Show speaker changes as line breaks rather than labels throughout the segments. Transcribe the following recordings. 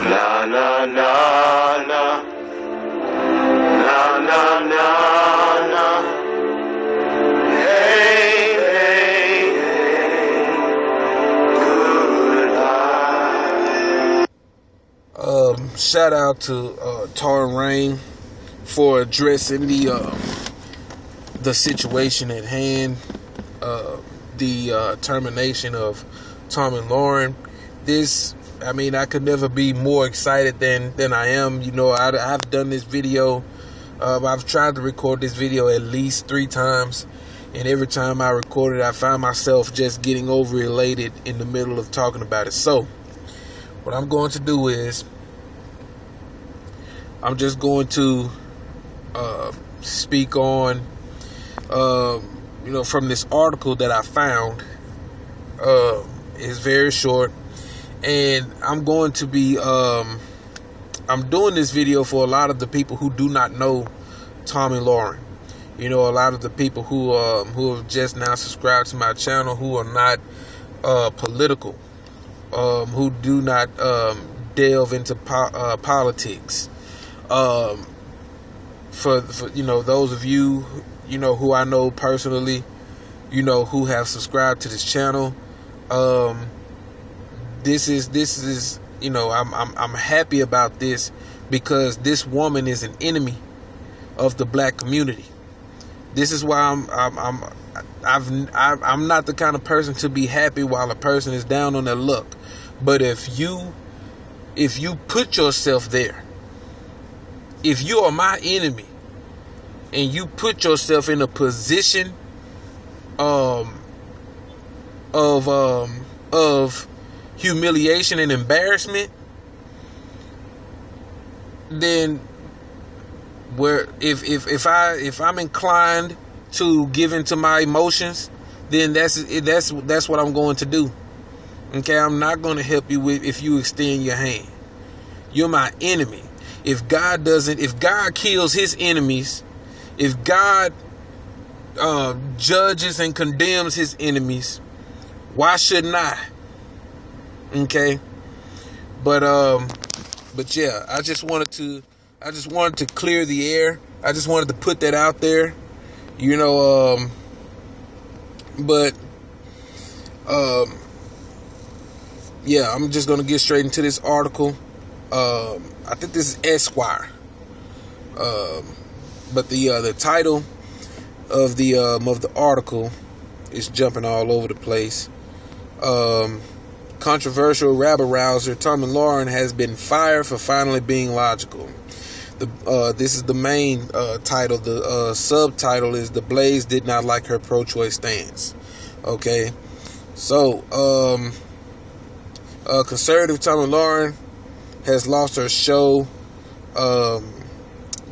Na na na na. Na na na na. Hey, hey, hey. Goodbye.
Shout out to Tomi Lahren for addressing the situation at hand, the termination of Tomi Lahren. I could never be more excited than I am. You know, I've done this video. I've tried to record this video at least 3 times, and every time I record it, I find myself just getting over-elated in the middle of talking about it. So, what I'm going to do is, I'm just going to speak on, from this article that I found. It's very short. And I'm going to be, I'm doing this video for a lot of the people who do not know Tomi Lahren. You know, a lot of the people who have just now subscribed to my channel, who are not political, who do not delve into politics. For those of you, who I know personally, who have subscribed to this channel, This is I'm happy about this, because this woman is an enemy of the black community. This is why I'm not the kind of person to be happy while a person is down on their luck. But if you put yourself there, if you are my enemy and you put yourself in a position of humiliation and embarrassment, then if I'm inclined to give into my emotions, then that's what I'm going to do. Okay, I'm not going to help you if you extend your hand. You're my enemy. If God kills his enemies, if God judges and condemns his enemies, why shouldn't I? Okay, but yeah, I just wanted to clear the air. I just wanted to put that out there, yeah, I'm just gonna get straight into this article. I think this is Esquire, but the title of the article is jumping all over the place. Controversial rabble-rouser Tomi Lahren has been fired for finally being logical. This is the main title. The subtitle is "The Blaze Did Not Like Her Pro-Choice Stance." Okay, so conservative Tomi Lahren has lost her show,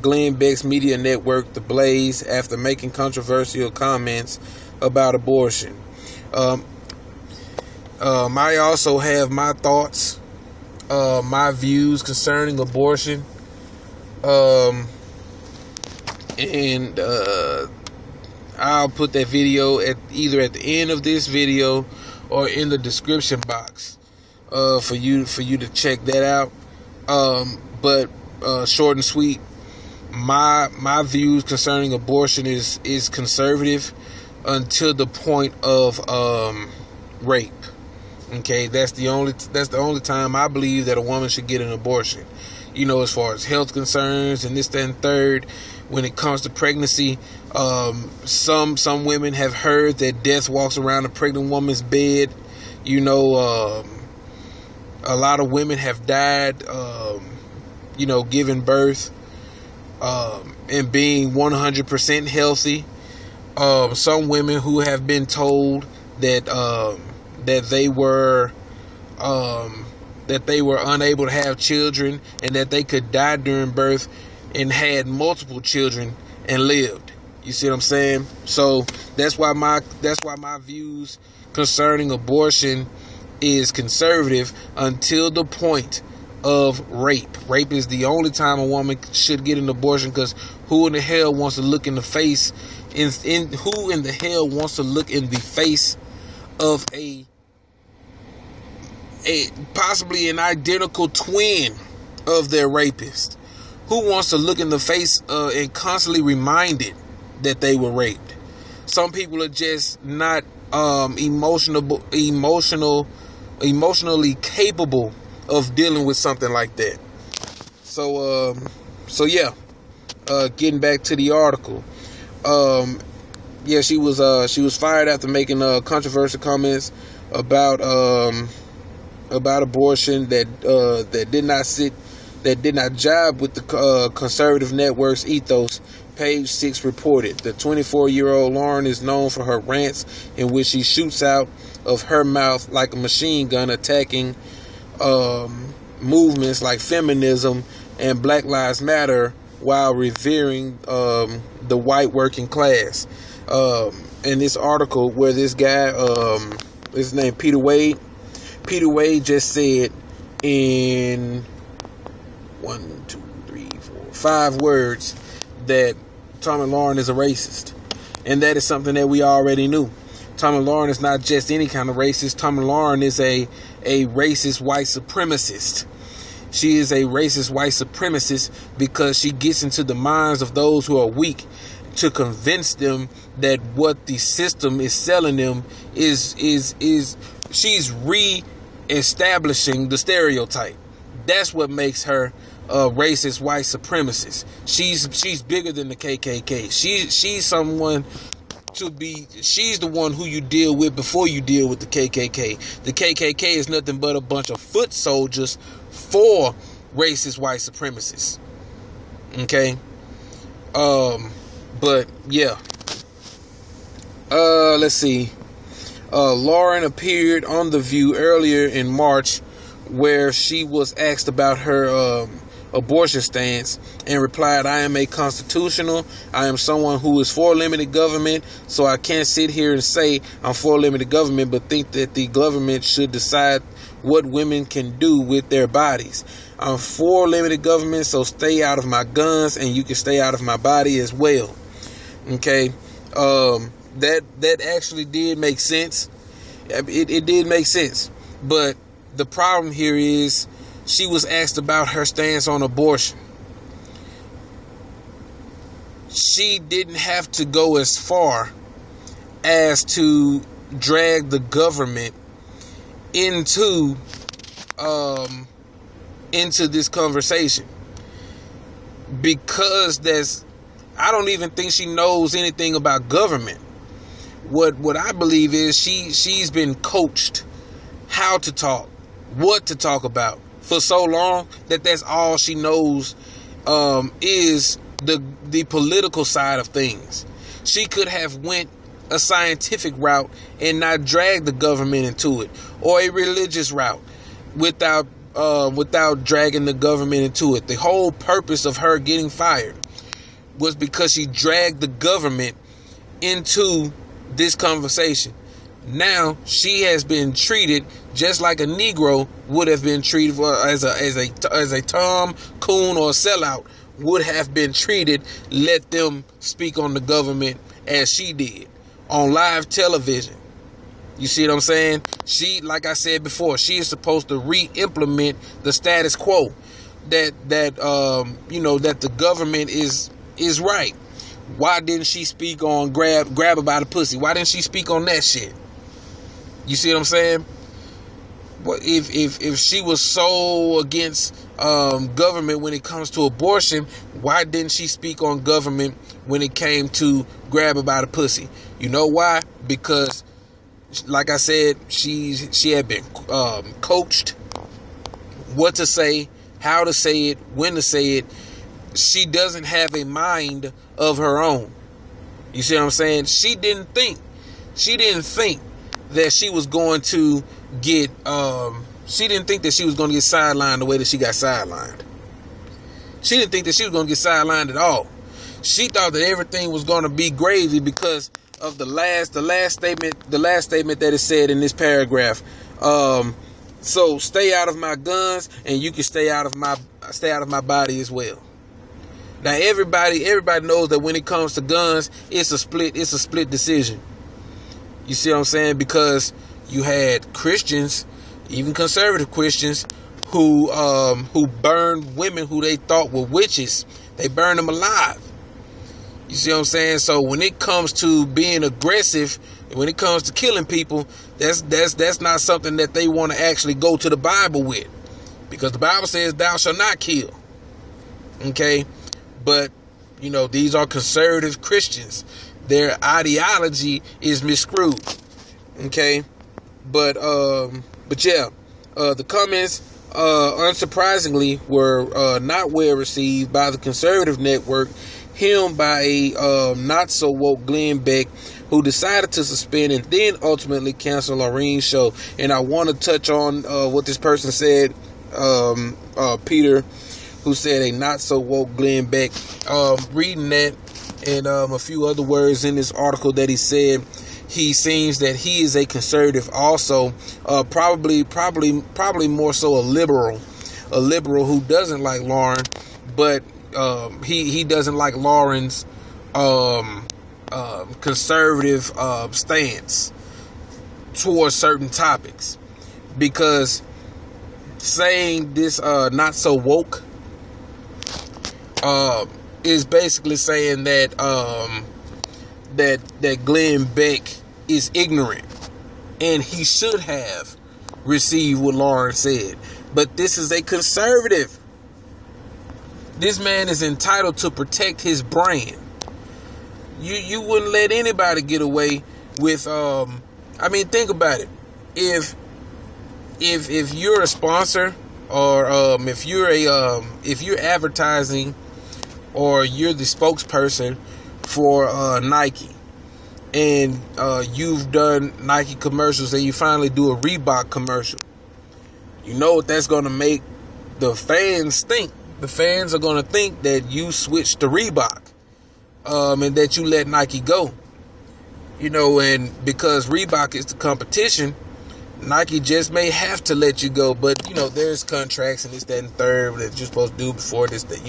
Glenn Beck's media network, The Blaze, after making controversial comments about abortion. I also have my thoughts, my views concerning abortion, and I'll put that video either at the end of this video or in the description box for you to check that out. But short and sweet, my views concerning abortion is conservative until the point of rape. Okay, that's the only time I believe that a woman should get an abortion. As far as health concerns and this, that, and third, when it comes to pregnancy, some women have heard that death walks around a pregnant woman's bed. A lot of women have died, giving birth, and being 100% healthy. Some women who have been told that they were unable to have children and that they could die during birth, and had multiple children and lived. You see what I'm saying? So that's why my views concerning abortion is conservative until the point of rape. Rape is the only time a woman should get an abortion, because who in the hell wants to look in the face who in the hell wants to look in the face of a possibly an identical twin of their rapist. Who wants to look in the face and constantly reminded that they were raped? Some people are just not emotionally capable of dealing with something like that. So yeah. Getting back to the article. Yeah, she was fired after making controversial comments about abortion that did not jibe with the conservative network's ethos. Page 6 reported. The 24-year-old Lahren is known for her rants in which she shoots out of her mouth like a machine gun, attacking movements like feminism and Black Lives Matter while revering the white working class. In this article where this guy, his name Peter Wade just said in 5 words that Tomi Lahren is a racist. And that is something that we already knew. Tomi Lahren is not just any kind of racist. Tomi Lahren is a racist white supremacist. She is a racist white supremacist because she gets into the minds of those who are weak to convince them that what the system is selling them is she's re-establishing the stereotype. That's what makes her a racist white supremacist. She's bigger than the KKK. She's someone she's the one who you deal with before you deal with the KKK. The KKK is nothing but a bunch of foot soldiers for racist white supremacists. Okay? But yeah. Let's see. Lahren appeared on The View earlier in March where she was asked about her abortion stance and replied, I am someone who is for limited government, so I can't sit here and say I'm for limited government but think that the government should decide what women can do with their bodies. I'm for limited government, so stay out of my guns and you can stay out of my body as well. Okay? That actually did make sense. It did make sense. But the problem here is she was asked about her stance on abortion. She didn't have to go as far as to drag the government into this conversation, because I don't even think she knows anything about government. What I believe is she's been coached how to talk, what to talk about for so long that's all she knows is the political side of things. She could have went a scientific route and not drag the government into it, or a religious route without dragging the government into it. The whole purpose of her getting fired was because she dragged the government into this conversation. Now she has been treated just like a Negro would have been treated as a Tom, coon, or sellout would have been treated. Let them speak on the government as she did on live television. You see what I'm saying? She, like I said before, she is supposed to re-implement the status quo that the government is right. Why didn't she speak on grab her by the pussy? Why didn't she speak on that shit? You see what I'm saying? Well, if she was so against government when it comes to abortion, why didn't she speak on government when it came to grab her by the pussy? You know why? Because, like I said, she had been coached what to say, how to say it, when to say it. She doesn't have a mind of her own. You see what I'm saying? She didn't think that she was going to get sidelined the way that she got sidelined. She didn't think that she was going to get sidelined at all. She thought that everything was going to be gravy because of the last statement that is said in this paragraph. So stay out of my guns and you can stay out of my body as well. Now everybody knows that when it comes to guns, it's a split decision. You see what I'm saying? Because you had Christians, even conservative Christians who burned women who they thought were witches. They burned them alive. You see what I'm saying? So when it comes to being aggressive, when it comes to killing people, that's not something that they want to actually go to the Bible with, because the Bible says thou shalt not kill. Okay, but these are conservative Christians. Their ideology is miscrewed. Okay, but yeah, the comments, unsurprisingly, were not well received by the conservative network, helmed by a not so woke Glenn Beck, who decided to suspend and then ultimately cancel Lahren's show. And I want to touch on what this person said, Peter, who said a not so woke Glenn Beck. Reading that and a few other words in this article that he said, he seems that he is a conservative also, probably more so a liberal who doesn't like Lahren, but he doesn't like Lahren's conservative stance towards certain topics, because saying this not so woke is basically saying that that Glenn Beck is ignorant and he should have received what Lahren said. But this is a conservative. This man is entitled to protect his brand. You wouldn't let anybody get away with think about it. If you're a sponsor, or if you're advertising, or you're the spokesperson for Nike, and you've done Nike commercials, and you finally do a Reebok commercial, you know what that's going to make the fans think. The fans are going to think that you switched to Reebok, and that you let Nike go. And because Reebok is the competition, Nike just may have to let you go. But, there's contracts and this, that, and third that you're supposed to do before this, that,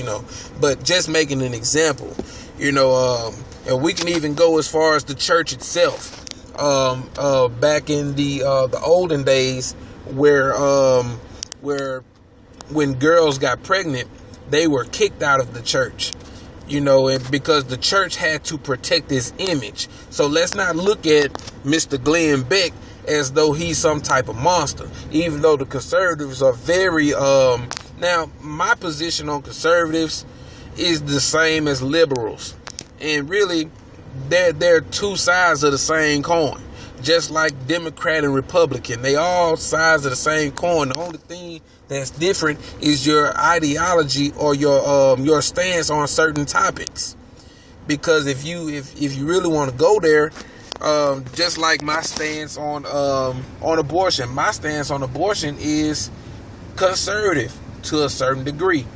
But just making an example, and we can even go as far as the church itself. Back in the olden days, where when girls got pregnant, they were kicked out of the church. And because the church had to protect its image. So let's not look at Mr. Glenn Beck as though he's some type of monster, even though the conservatives are very now my position on conservatives is the same as liberals, and really they're two sides of the same coin, just like Democrat and Republican. They all sides of the same coin. The only thing that's different is your ideology or your stance on certain topics. Because if you really want to go there, just like my stance on abortion, my stance on abortion is conservative to a certain degree.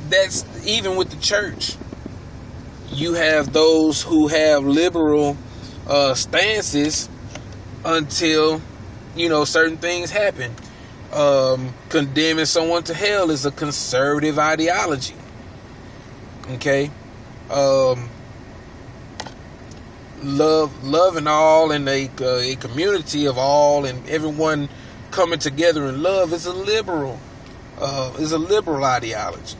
That's even with the church. You have those who have liberal stances until certain things happen. Condemning someone to hell is a conservative ideology. Okay, love and all, and a community of all, and everyone coming together in love is a liberal ideology.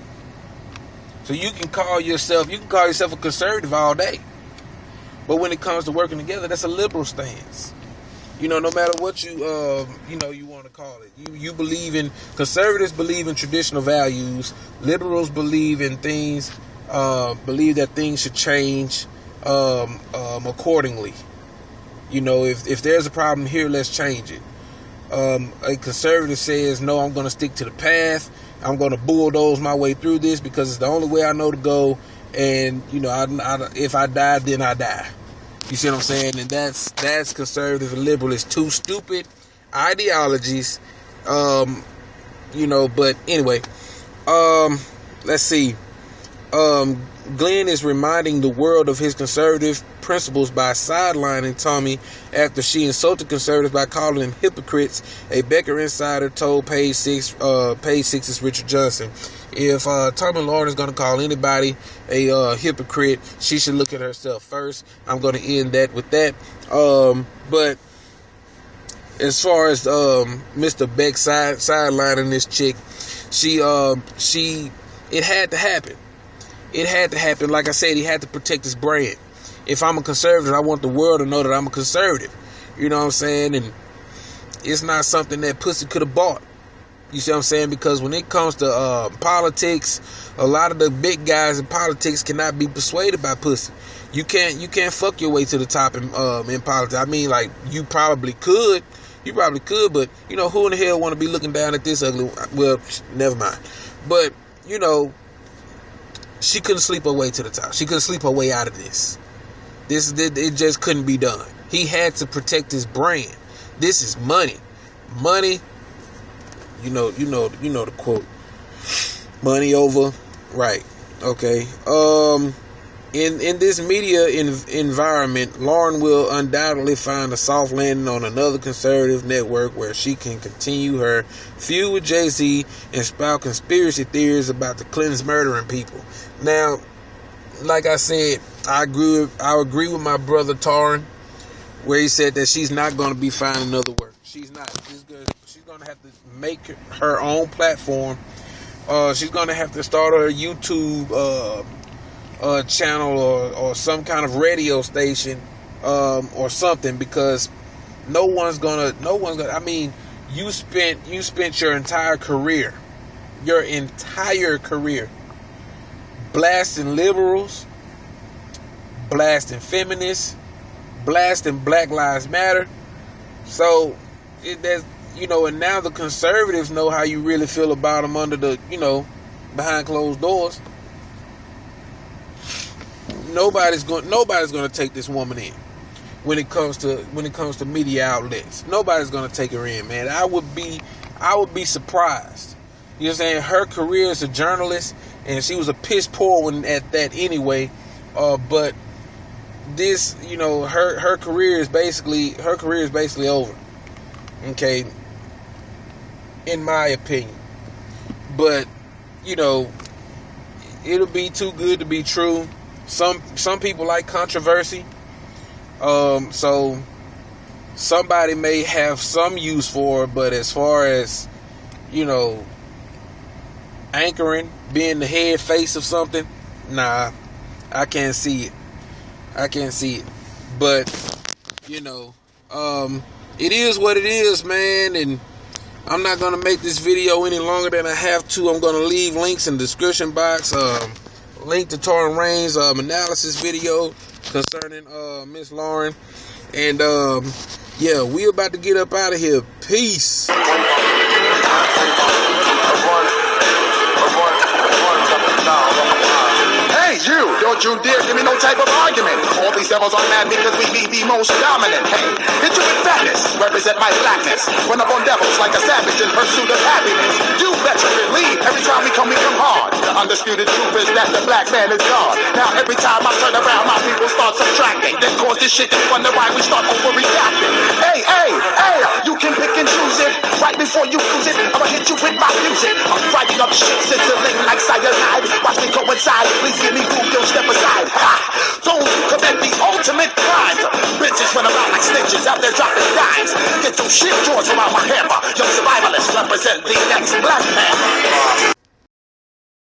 So you can call yourself a conservative all day, but when it comes to working together, that's a liberal stance. No matter what you want to call it. Conservatives believe in traditional values. Liberals believe in things, believe that things should change accordingly. If there's a problem here, let's change it. A conservative says, no, I'm going to stick to the path. I'm going to bulldoze my way through this because it's the only way I know to go. And, if I die, then I die. You see what I'm saying? And that's conservative and liberal. It's two stupid ideologies. But anyway, let's see. Glenn is reminding the world of his conservative principles by sidelining Tomi after she insulted conservatives by calling them hypocrites. A Becker insider told Page 6's Richard Johnson. If Tomi Lahren is going to call anybody a hypocrite, she should look at herself first. I'm going to end that with that. But as far as Mr. Beck sidelining this chick, it had to happen. It had to happen. Like I said, he had to protect his brand. If I'm a conservative, I want the world to know that I'm a conservative. You know what I'm saying? And it's not something that pussy could have bought. You see what I'm saying? Because when it comes to politics, a lot of the big guys in politics cannot be persuaded by pussy. You can't fuck your way to the top in politics. I mean, like, you probably could, but you know, who in the hell want to be looking down at this ugly? Well, never mind. But you know, she couldn't sleep her way to the top. She couldn't sleep her way out of this. It just couldn't be done. He had to protect his brand. This is money. You know the quote. Money over right. Okay. In this media environment, Lahren will undoubtedly find a soft landing on another conservative network where she can continue her feud with Jay-Z and spout conspiracy theories about the Clintons murdering people. Now, like I said, I agree with my brother Taryn, where he said that she's not going to be finding another work. She's not. She's going to have to make her own platform. She's going to have to start her YouTube channel or some kind of radio station or something, because no one's gonna. I mean, you spent your entire career blasting liberals, blasting feminists, blasting Black Lives Matter. So and now the conservatives know how you really feel about them under the, behind closed doors. Nobody's going to take this woman in when it comes to media outlets. Nobody's going to take her in, man. I would be surprised. You know what I'm saying? Her career as a journalist, and she was a piss poor one at that anyway. But this, her career is basically over. Okay, in my opinion. But it'll be too good to be true. Some people like controversy. So somebody may have some use for it, but as far as, anchoring, being the head face of something, nah, I can't see it. But, it is what it is, man, and I'm not going to make this video any longer than I have to. I'm going to leave links in the description box. Link to Taryn Rain's analysis video concerning Miss Lahren. And yeah, we about to get up out of here. Peace.
Hey, you! Don't you dare give me no type of argument. All these devils are mad because we be the most dominant. Hey, hit you with fatness, represent my blackness. Run up on devils like a savage in pursuit of happiness. You better believe every time we come hard. The undisputed truth is that the black man is God. Now every time I turn around, my people start subtracting. Then cause this shit and wonder why we start overreacting. Hey, you can pick and choose it. Right before you lose it, I'ma hit you with my music. I'm fighting up shit, sizzling like cyanide. Watch me coincide, please give me room, don't step aside. Ha! Those who commit the ultimate crimes. Bitches run around like snitches out there dropping dimes. Get your shit torn around my hammer. Young survivalists represent the next black man.